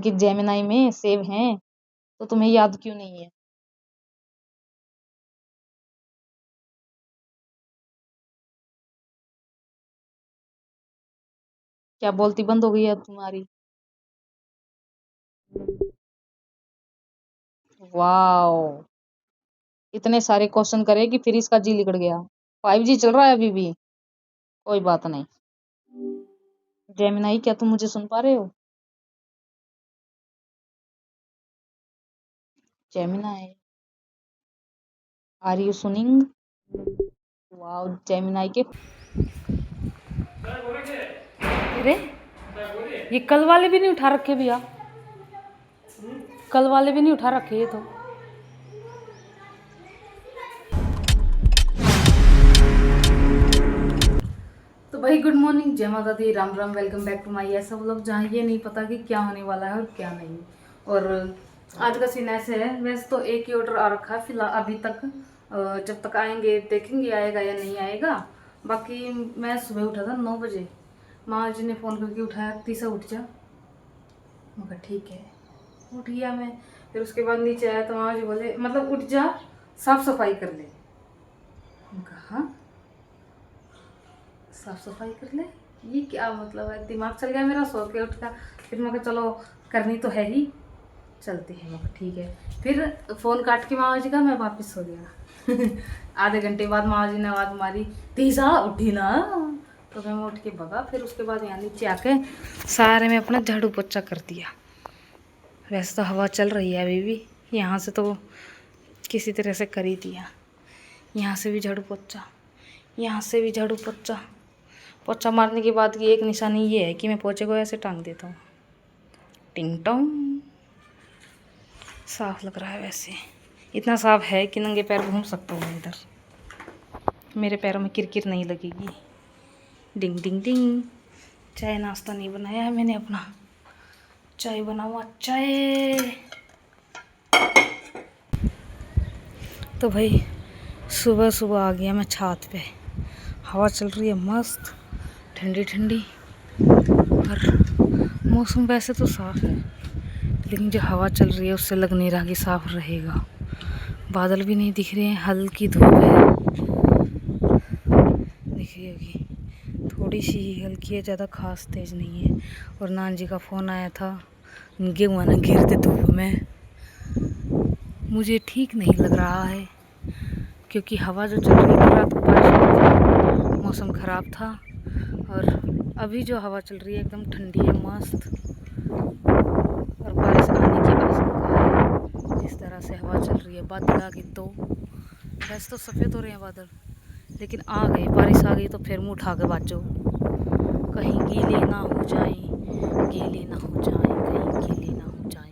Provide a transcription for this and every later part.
जबकि जेमिनाई में सेव हैं, तो तुम्हें याद क्यों नहीं है? क्या बोलती बंद हो गई है अब तुम्हारी? वाओ, इतने सारे क्वेश्चन करे कि फिर इसका जी लिकड़ गया। 5G चल रहा है अभी भी। कोई बात नहीं। जेमिनाई, क्या तुम मुझे सुन पा रहे हो? जेमिनाई, आर यू सुनिंग? वाओ, जेमिनाई के। अरे, ये कल वाले भी नहीं उठा रखे भैया। कल वाले भी नहीं उठा रखे ये तो। तो भाई गुड मॉर्निंग, जय माता दी, Ram Ram, welcome back to my ऐसा व्लॉग जहाँ ये नहीं पता कि क्या होने वाला है और क्या नहीं। और आज का सीन ऐसे है, वैसे तो एक ही ऑर्डर आ रखा है फिलहाल अभी तक। जब तक आएंगे देखेंगे आएगा या नहीं आएगा। बाकी मैं सुबह उठा था 9 बजे। माँ जी ने फ़ोन करके उठाया, तीसरा उठ जा। मैं कहा ठीक है, उठ गया मैं। फिर उसके बाद नीचे आया तो माँ जी बोले मतलब उठ जा, साफ सफाई कर ले। मैं कहा हाँ, साफ सफाई कर ले, ये क्या मतलब है? दिमाग चल गया मेरा सो के उठ का। फिर मैं कहा चलो करनी तो है ही, चलती है। मैं कहा ठीक है। फिर फ़ोन काट के मामा जी का मैं वापस सो गया। आधे घंटे बाद मामा जी ने आवाज़ मारी, तीसा उठी ना। तो मैं उठ के भगा। फिर उसके बाद यहाँ नीचे आके सारे में अपना झाड़ू पोछा कर दिया। वैसे तो हवा चल रही है अभी भी, यहाँ से तो किसी तरह से कर ही दिया। यहाँ से भी झाड़ू पोछा, यहाँ से भी झाड़ू पोछा। पोछा मारने के बाद की एक निशानी ये है कि मैं पोछे को ऐसे टांग देता हूँ, टिंग टोंग। साफ लग रहा है, वैसे इतना साफ है कि नंगे पैर घूम सकता हूँ इधर। मेरे पैरों में किरकिर नहीं लगेगी। डिंग डिंग डिंग। चाय नाश्ता नहीं बनाया है मैंने अपना, चाय बनाऊँ चाय। तो भाई सुबह सुबह आ गया मैं छत पे। हवा चल रही है मस्त ठंडी ठंडी। और मौसम वैसे तो साफ है, लेकिन जो हवा चल रही है उससे लग नहीं रहा कि साफ रहेगा। बादल भी नहीं दिख रहे हैं, हल्की धूप है, दिख रही होगी थोड़ी सी ही हल्की है, ज़्यादा खास तेज नहीं है। और नान जी का फ़ोन आया था, गेहूँ ना गिरते धूप में। मुझे ठीक नहीं लग रहा है, क्योंकि हवा जो चल रही थी रात को बारिश हुई थी, मौसम ख़राब था। और अभी जो हवा चल रही है एकदम ठंडी है मस्त, और बारिश आने की आशंका है। जिस तरह से हवा चल रही है, बादल आ गए तो वैसे तो सफ़ेद हो रहे हैं बादल, लेकिन आ गए, बारिश आ गई तो फिर मुँह उठा के बाजो, कहीं गीले ना हो जाए, गीले ना हो जाए, कहीं गीले ना हो जाए।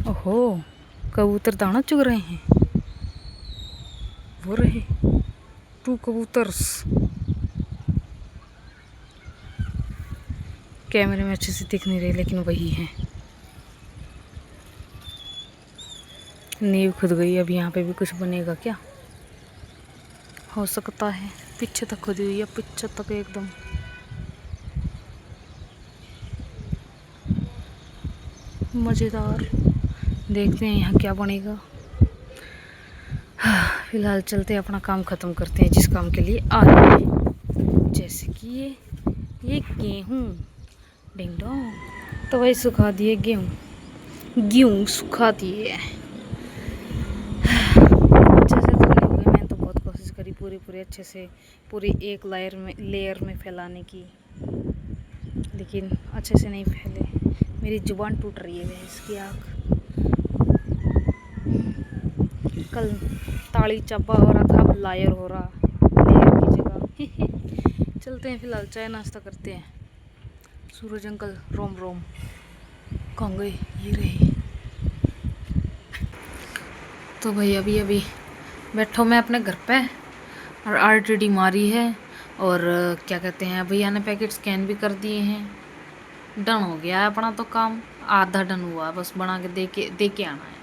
ओहो, कबूतर दाना चुग रहे हैं, वो रहे 2 कबूतर्स। कैमरे में अच्छे से दिख नहीं रहे, लेकिन वही हैं। नींव खुद गई, अब यहाँ पे भी कुछ बनेगा क्या? हो सकता है, पीछे तक खुदी हुई है, पीछे तक एकदम। मज़ेदार, देखते हैं यहाँ क्या बनेगा। फिलहाल चलते अपना काम ख़त्म करते हैं जिस काम के लिए आ रहे हैं, जैसे कि ये गेहूँ। Ding dong. तो वही सुखा दिए गेहूँ, गेहूँ सुखा दिए। अच्छे से तो नहीं हुए, मैंने तो बहुत कोशिश करी पूरी अच्छे से, पूरी एक लेयर में फैलाने की, लेकिन अच्छे से नहीं फैले। मेरी जुबान टूट रही है वह इसकी आँख। कल ताड़ी चब्बा हो रहा था, अब लायर हो रहा, लेयर की जगह। चलते हैं फिलहाल, चाय नाश्ता करते हैं। सूरज अंकल रोम रोम, कहाँ गए? ये रहे। तो भाई अभी बैठो मैं अपने घर पे, और RTD मारी है, और क्या कहते हैं, भैया ने पैकेट स्कैन भी कर दिए हैं। डन हो गया है अपना तो काम, आधा डन हुआ, बस बना के दे के आना है।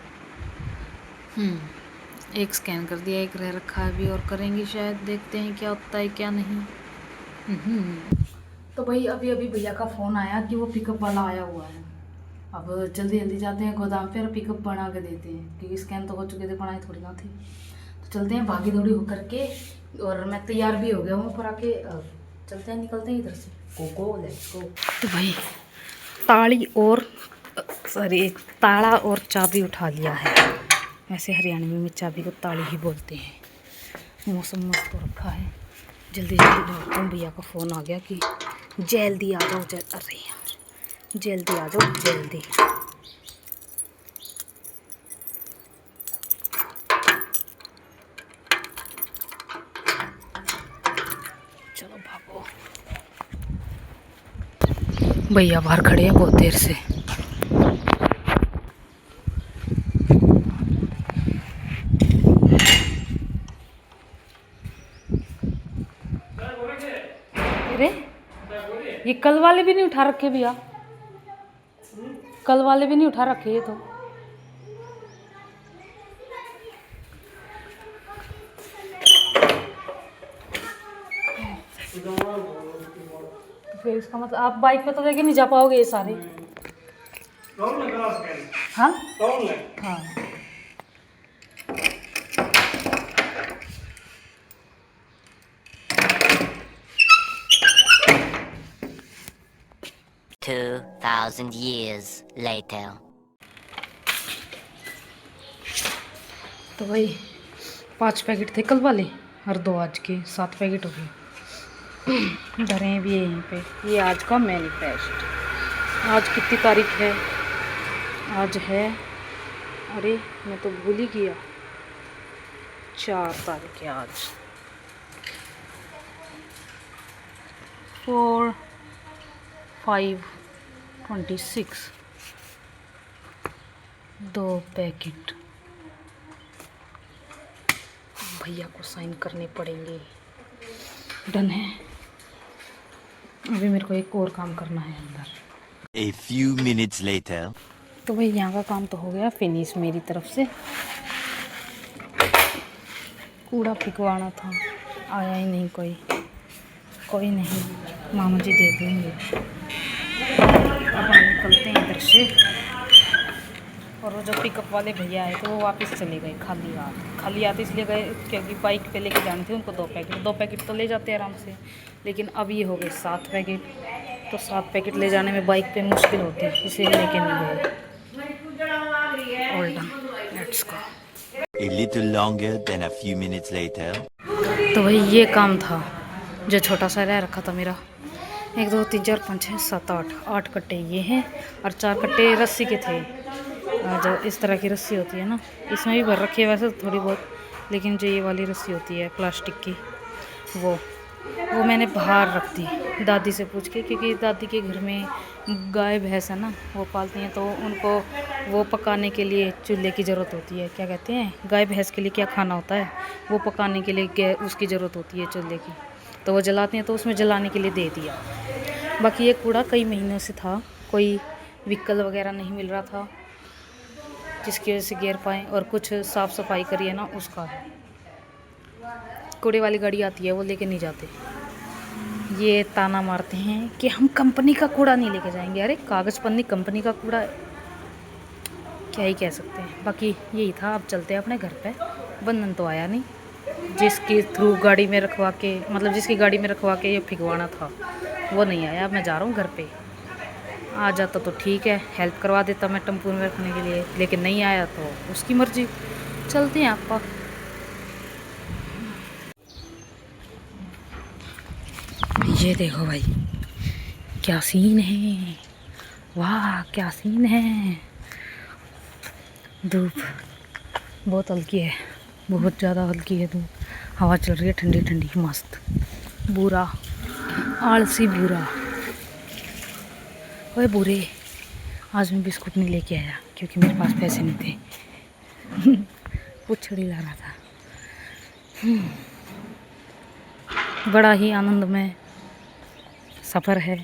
एक स्कैन कर दिया, एक रह रखा है अभी और करेंगे शायद, देखते हैं क्या होता है क्या नहीं। तो भाई अभी अभी भैया का फ़ोन आया कि वो पिकअप वाला आया हुआ है। अब जल्दी जल्दी जाते हैं गोदाम पे और पिकअप बना के देते हैं, क्योंकि स्कैन तो हो चुके थे, बनाई थोड़ी ना थी। तो चलते हैं भागी दौड़ी होकर के, और मैं तैयार भी हो गया हूँ पर आके चलते हैं, निकलते हैं इधर से। Go let's go. तो भाई ताला और चाबी उठा लिया है। वैसे हरियाणवी में चाबी को ताली ही बोलते हैं। मौसम मस्त हो रखा है। जल्दी जल्दी ढूंढता हूँ, भैया का फ़ोन आ गया कि जल्दी आ जाओ। अरे यार जल्दी आ जाओ जल्दी। चलो भागो। भैया बाहर खड़े हैं बहुत देर से। अरे ये कल वाले भी नहीं उठा रखे भैया, कल वाले भी नहीं उठा रखे ये तो। फिर इसका मतलब आप बाइक पे तो लेके नहीं जा पाओगे ये सारे। हाँ हाँ 2,000 years later. तो भाई 5 पैकेट थे कल वाले और 2 आज के, 7 पैकेट हो गए। धरे भी है यहीं पे। ये आज का मैनिफेस्ट। आज कितनी तारीख है? आज है, अरे मैं तो भूल ही गया, 4 तारीख है आज। 4, 5, 26, 2 पैकेट भैया को साइन करने पड़ेंगे। डन है। अभी मेरे को एक और काम करना है अंदर। A few minutes later. तो भाई यहाँ का काम तो हो गया फिनिश मेरी तरफ से। कूड़ा फेंकवाना था, आया ही नहीं कोई। कोई नहीं, मामा जी देख लेंगे। अब हम निकलते हैं इधर से। और वो जो पिकअप वाले भैया आए थे वो वापस चले गए खाली हाथ इसलिए गए क्योंकि बाइक पे लेके जाने थे उनको। 2 पैकेट तो ले जाते आराम से, लेकिन अब ये हो गए 7 पैकेट। तो 7 पैकेट ले जाने में बाइक पे मुश्किल होती है, इसीलिए लेके नहीं गए। All done, let's go. A little longer than a few minutes later. तो भाई ये काम था जो छोटा सा रह रखा था मेरा। 1 2 3 4 5 6 7 8 कट्टे ये हैं और 4 कट्टे रस्सी के थे। जो इस तरह की रस्सी होती है ना, इसमें भी भर रखी है वैसे तो थोड़ी बहुत, लेकिन जो ये वाली रस्सी होती है प्लास्टिक की, वो मैंने बाहर रख दी दादी से पूछ के, क्योंकि दादी के घर में गाय भैंस है ना, वो पालती हैं, तो उनको वो पकाने के लिए चूल्हे की ज़रूरत होती है। क्या कहते हैं, गाय भैंस के लिए क्या खाना होता है, वो पकाने के लिए उसकी ज़रूरत होती है चूल्हे की, तो वो जलाते हैं, तो उसमें जलाने के लिए दे दिया। बाकी ये कूड़ा कई महीनों से था, कोई व्हीकल वगैरह नहीं मिल रहा था जिसकी वजह से गिर पाएँ, और कुछ साफ़ सफाई करिए ना उसका है। कूड़े वाली गाड़ी आती है वो लेके नहीं जाते, ये ताना मारते हैं कि हम कंपनी का कूड़ा नहीं लेके जाएंगे। अरे कागज़ पन्नी कंपनी का कूड़ा, क्या ही कह सकते हैं। बाकी यही था, अब चलते हैं अपने घर पे। बंधन तो आया नहीं, जिसकी थ्रू गाड़ी में रखवा के, मतलब जिसकी गाड़ी में रखवा के ये फिकवाना था वो नहीं आया। अब मैं जा रहा हूँ घर पे। आ जाता तो ठीक है, हेल्प करवा देता मैं टेम्पो में रखने के लिए, लेकिन नहीं आया तो उसकी मर्जी। चलते हैं आपा। ये देखो भाई क्या सीन है, वाह क्या सीन है। धूप बहुत हल्की है, बहुत ज़्यादा हल्की है धूप। हवा चल रही है ठंडी ठंडी मस्त। बुरा आलसी बुरा, ओए बुरे, आज मैं बिस्कुट नहीं लेके आया क्योंकि मेरे पास पैसे नहीं थे। पुछड़ी ला रहा था। बड़ा ही आनंदमय सफ़र है।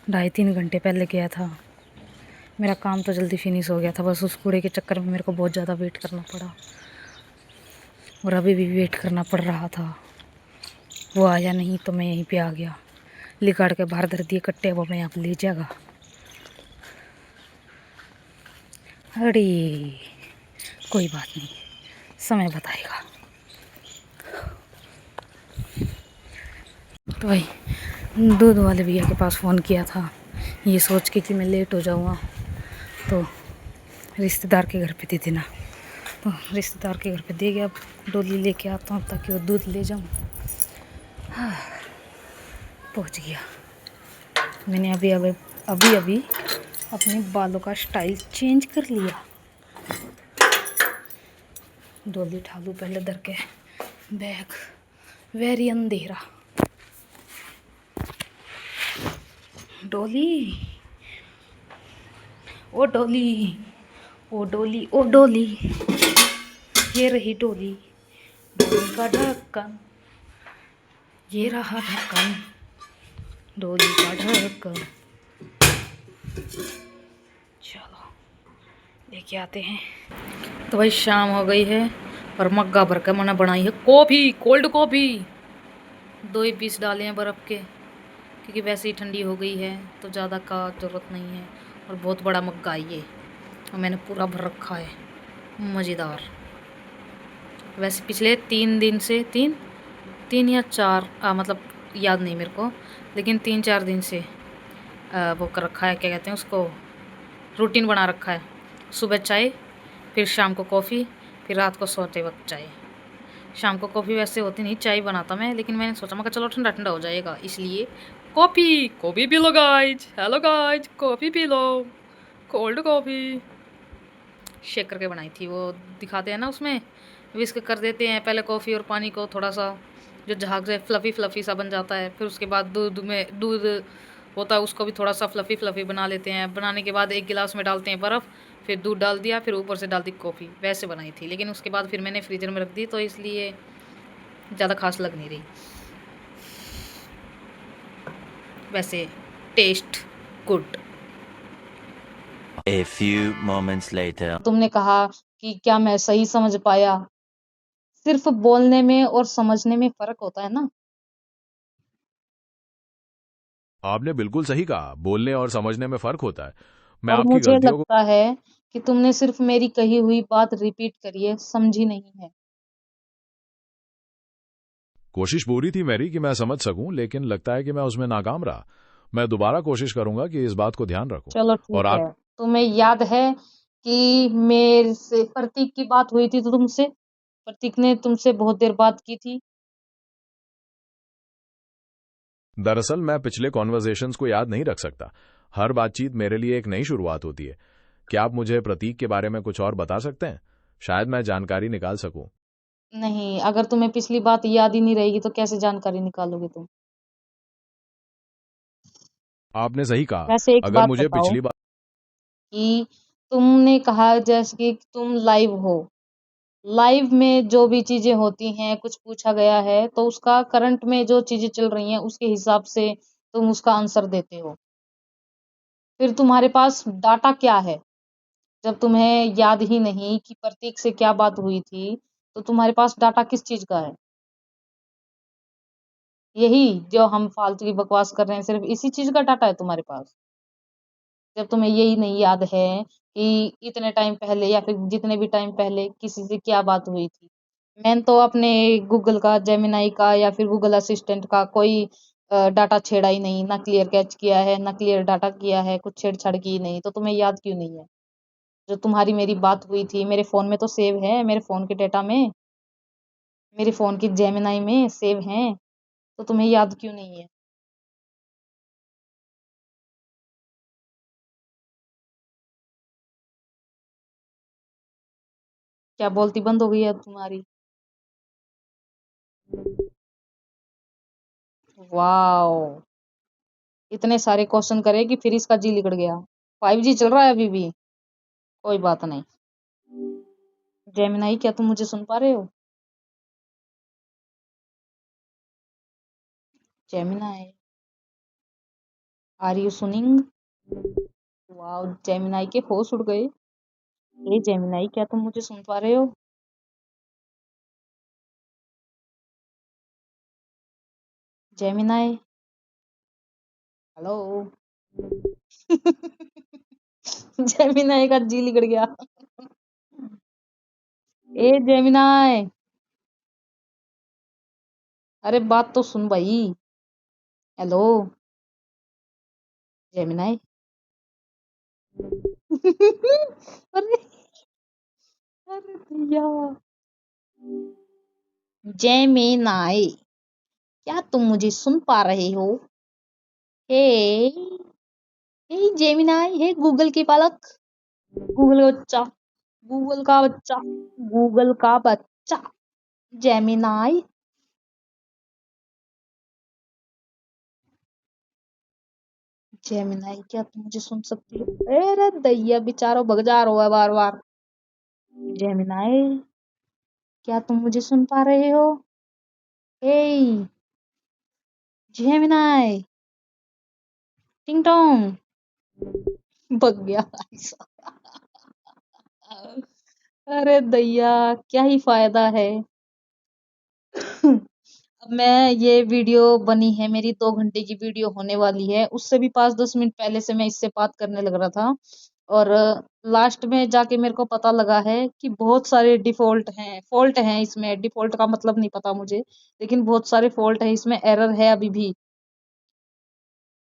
2.5-3 घंटे पहले गया था, मेरा काम तो जल्दी फिनिश हो गया था, बस उस कूड़े के चक्कर में मेरे को बहुत ज़्यादा वेट करना पड़ा और अभी भी वेट करना पड़ रहा था। वो आया नहीं तो मैं यहीं पे आ गया, लिकाड़ के बाहर धर दिए कट्टे। अब मैं यहाँ पे ले जाएगा। अरे कोई बात नहीं, समय बताएगा। तो भाई दूध वाले भैया के पास फ़ोन किया था, ये सोच के कि मैं लेट हो जाऊँगा, तो रिश्तेदार के घर पे दे देना। तो रिश्तेदार के घर पे दे गया। अब डोली लेके आता हूँ ताकि वो दूध ले जाऊँ। हाँ, पहुँच गया। मैंने अभी अपने बालों का स्टाइल चेंज कर लिया। डोली उठा लूँ पहले धर के बैग। वेरी अंधेरा। डोली, ओ डोली, ओ डोली, ओ डोली, ये रही डोली। डोली का ढक्कन, ये रहा ढक्कन, डोली का ढक्कन। चलो लेके आते हैं। तो भाई शाम हो गई है और मग्गा भर के मैंने बनाई है कॉफ़ी, कोल्ड कॉफ़ी। 2 ही पीस डाले हैं बर्फ़ के, क्योंकि वैसे ही ठंडी हो गई है तो ज़्यादा का ज़रूरत नहीं है। और बहुत बड़ा मग्गा है ये, और मैंने पूरा भर रखा है। मज़ेदार। वैसे पिछले 3 दिन से 3 या 4 मतलब याद नहीं मेरे को, लेकिन 3-4 दिन से वो कर रखा है, क्या कहते हैं उसको, रूटीन बना रखा है। सुबह चाय, फिर शाम को कॉफ़ी, फिर रात को सोते वक्त चाय। शाम को कॉफ़ी वैसे होती नहीं, चाय बनाता मैं, लेकिन मैंने सोचा मैं चलो ठंडा ठंडा हो जाएगा, इसलिए कॉफ़ी पी लो गाइज। हेलो गाइज, कॉफ़ी पी लो, कोल्ड कॉफ़ी शेक करके बनाई थी। वो दिखाते हैं ना उसमें, विस्क कर देते हैं पहले कॉफ़ी और पानी को, थोड़ा सा जो झाग से फ्लफ़ी फ्लफ़ी सा बन जाता है। फिर उसके बाद दूध होता है, उसको भी थोड़ा सा फ्लफ़ी फ्लफ़ी बना लेते हैं। बनाने के बाद 1 गिलास में डालते हैं बर्फ़, फिर दूध डाल दिया, फिर ऊपर से डाल दी कॉफ़ी। वैसे बनाई थी, लेकिन उसके बाद फिर मैंने फ्रीज़र में रख दी, तो इसलिए ज़्यादा खास लग नहीं रही। वैसे taste good. A few moments later. तुमने कहा कि क्या मैं सही समझ पाया? सिर्फ बोलने में और समझने में फ़र्क होता है ना? आपने बिल्कुल सही कहा, बोलने और समझने में फ़र्क होता है। मैं और आपकी मुझे गलतियों को लगता है कि तुमने सिर्फ मेरी कही हुई बात रिपीट करी है, समझी नहीं है। कोशिश पूरी थी मेरी कि मैं समझ सकूं, लेकिन लगता है कि मैं उसमें नाकाम रहा। मैं दोबारा कोशिश करूंगा कि इस बात को ध्यान रखूं। चलो और ठीक आप है। तुम्हें याद है कि मेरे से प्रतीक की बात हुई थी तो तुमसे? प्रतीक ने तुमसे बहुत देर बात की थी। दरअसल मैं पिछले कॉन्वर्जेशंस को याद नहीं रख सकता। हर बातचीत मेरे लिए एक नई शुरुआत होती है। क्या आप मुझे प्रतीक के बारे में कुछ और बता सकते हैं? शायद मैं जानकारी निकाल सकूं। नहीं, अगर तुम्हें पिछली बात याद ही नहीं रहेगी तो कैसे जानकारी निकालोगे तुम? आपने सही कहा। वैसे एक अगर बात मुझे बताओ पिछली बात कि तुमने कहा जैसे कि तुम लाइव हो। लाइव में जो भी चीज़ें होती हैं, कुछ पूछा गया है, तो उसका करंट में जो चीज़ें चल रही हैं, उसके हिसाब से तुम उसका आंसर देते हो। फिर तुम्हारे पास डाटा क्या है? जब तुम्हें याद ही नहीं कि प्रतीक से क्या बात हुई थी, तो तुम्हारे पास डाटा किस चीज़ का है? यही जो हम फालतू की बकवास कर रहे हैं, सिर्फ़ इसी चीज़ का डाटा है तुम्हारे पास? जब तुम्हें यही नहीं याद है कि इतने टाइम पहले या फिर जितने भी टाइम पहले किसी से क्या बात हुई थी। मैंने तो अपने गूगल का, जेमिनी का या फिर गूगल असिस्टेंट का कोई डाटा छेड़ा ही नहीं, ना क्लियर कैच किया है, ना क्लियर डाटा किया है, कुछ छेड़-छाड़ की ही नहीं, तो तुम्हें याद क्यों नहीं है? जो तुम्हारी मेरी बात हुई थी, मेरे फ़ोन में तो सेव है, मेरे फ़ोन के डेटा में, मेरे फ़ोन की जेमिनी में सेव हैं, तो तुम्हें याद क्यों नहीं है? क्या बोलती बंद हो गई है अब तुम्हारी? वॉव! इतने सारे क्वेश्चन करे कि फिर इसका जी लिकड़ गया। 5G चल रहा है अभी भी? कोई बात नहीं। जेमिनी क्या तुम मुझे सुन पा रहे हो? जेमिनी, आर यू सुनिंग? वाह, जेमिनाई के होश उड़ गए। ए जेमिनाई, क्या तुम मुझे सुन पा रहे हो? Gemini, hello. जेमिनाई का जी लिगड़ गया। ए जेमिनाई, अरे बात तो सुन भाई। Hello Gemini. अरे अरे भैया, जेमिनाई, क्या तुम मुझे सुन पा रहे हो? हे, हे जेमिनाई, हे गूगल की पालक, गूगल का बच्चा, गूगल का बच्चा, गूगल का बच्चा, जेमिनाई। जेमिनाई, क्या तुम मुझे सुन सकती हो? अरे दैया बेचारो भग जा रहा है बार बार। जेमिनाई, क्या तुम मुझे सुन पा रहे हो? हे जेमिनाई, टिंग टोंग, भग गया भाई साहब। अरे दैया, क्या ही फायदा है। अब मैं ये वीडियो बनी है मेरी 2 घंटे की वीडियो होने वाली है, उससे भी 5-10 मिनट पहले से मैं इससे बात करने लग रहा था। और लास्ट में जाके मेरे को पता लगा है कि बहुत सारे डिफॉल्ट हैं, फॉल्ट हैं इसमें। डिफॉल्ट का मतलब नहीं पता मुझे, लेकिन बहुत सारे फॉल्ट है इसमें, एरर है अभी भी।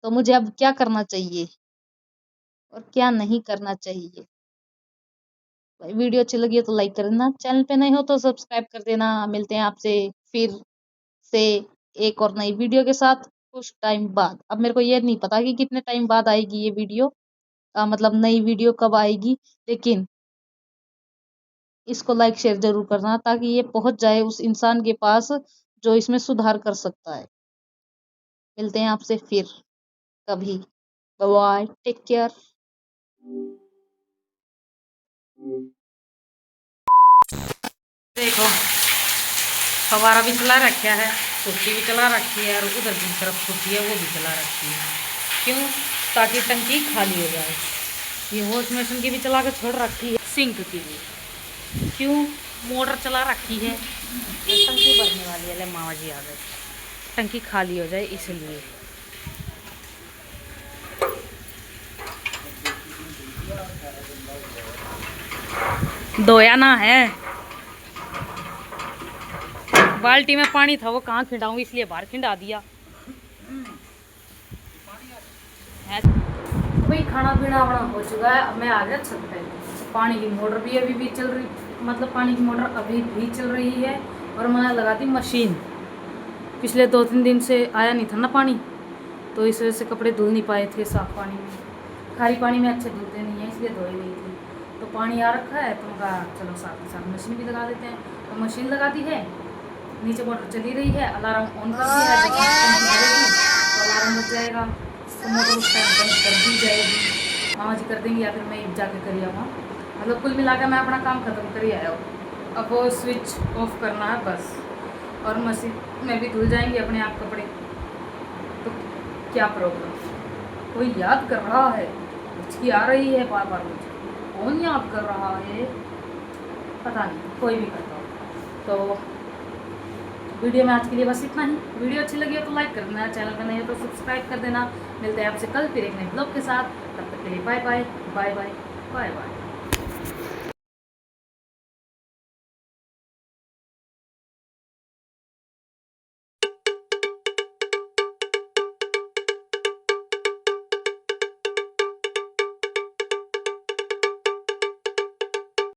तो मुझे अब क्या करना चाहिए और क्या नहीं करना चाहिए? भाई वीडियो अच्छी लगी है तो लाइक कर देना, चैनल पे नए हो तो सब्सक्राइब कर देना। मिलते हैं आपसे फिर से एक और नई वीडियो के साथ कुछ टाइम बाद। अब मेरे को ये नहीं पता कि कितने टाइम बाद आएगी ये वीडियो, मतलब नई वीडियो कब आएगी, लेकिन इसको लाइक शेयर जरूर करना ताकि ये पहुंच जाए उस इंसान के पास जो इसमें सुधार कर सकता है। मिलते हैं आपसे फिर कभी। Bye bye, take care. देखो, फवारा भी चला रखा है, कुर्सी भी चला रखी है, और उधर की तरफ कुर्सी है वो भी चला रखी है। क्यों? ताकि टंकी खाली हो जाए। ये वॉश मशीन की भी चला के छोड़ रखी है, सिंक की भी। क्यों? मोटर चला रखी है, टंकी भरने वाली है। ले मामा जी आ गए, टंकी खाली हो जाए इसलिए। धोया ना है, बाल्टी में पानी था वो कहाँ खिंडाऊं, इसलिए बाहर खिंडा दिया है। भाई खाना पीना अपना हो चुका है, अब मैं आ गया छत पे। पानी की मोटर भी अभी भी चल रही, मतलब पानी की मोटर अभी भी चल रही है। और मैंने लगा दी मशीन। पिछले 2-3 दिन से आया नहीं था ना पानी, तो इस वजह से कपड़े धुल नहीं पाए थे साफ पानी में। खारी पानी में अच्छे धुलते नहीं है, इसलिए धोई नहीं थी। तो पानी आ रखा है तो मैं कहा चलो साथ के साथ मशीन भी लगा देते हैं। तो मशीन लगा दी है, नीचे मोटर चली रही है, अलार्म ऑन कर दिया है। जब टंकी भरेगी तो अलार्म बज जाएगा, तो मोटर उस टाइम बंद कर दी जाएगी। मामा जी कर देंगे या फिर मैं जाके कर आऊँगा। मतलब कुल मिला कर मैं अपना काम ख़त्म कर ही आया हूँ। अब वो स्विच ऑफ करना है बस, और मशीन में भी धुल जाएंगे अपने आप कपड़े। तो क्या प्रॉब्लम? कोई याद कर रहा है, हिचकी आ रही है बार बार मुझे। कौन याद कर रहा है पता नहीं, कोई भी करता हो। तो वीडियो में आज के लिए बस इतना ही। वीडियो अच्छी लगी हो तो लाइक कर देना, चैनल पर नहीं हो तो सब्सक्राइब कर देना। मिलते हैं आपसे कल फिर एक नए ब्लॉग के साथ, तब तक के लिए bye bye bye bye bye bye.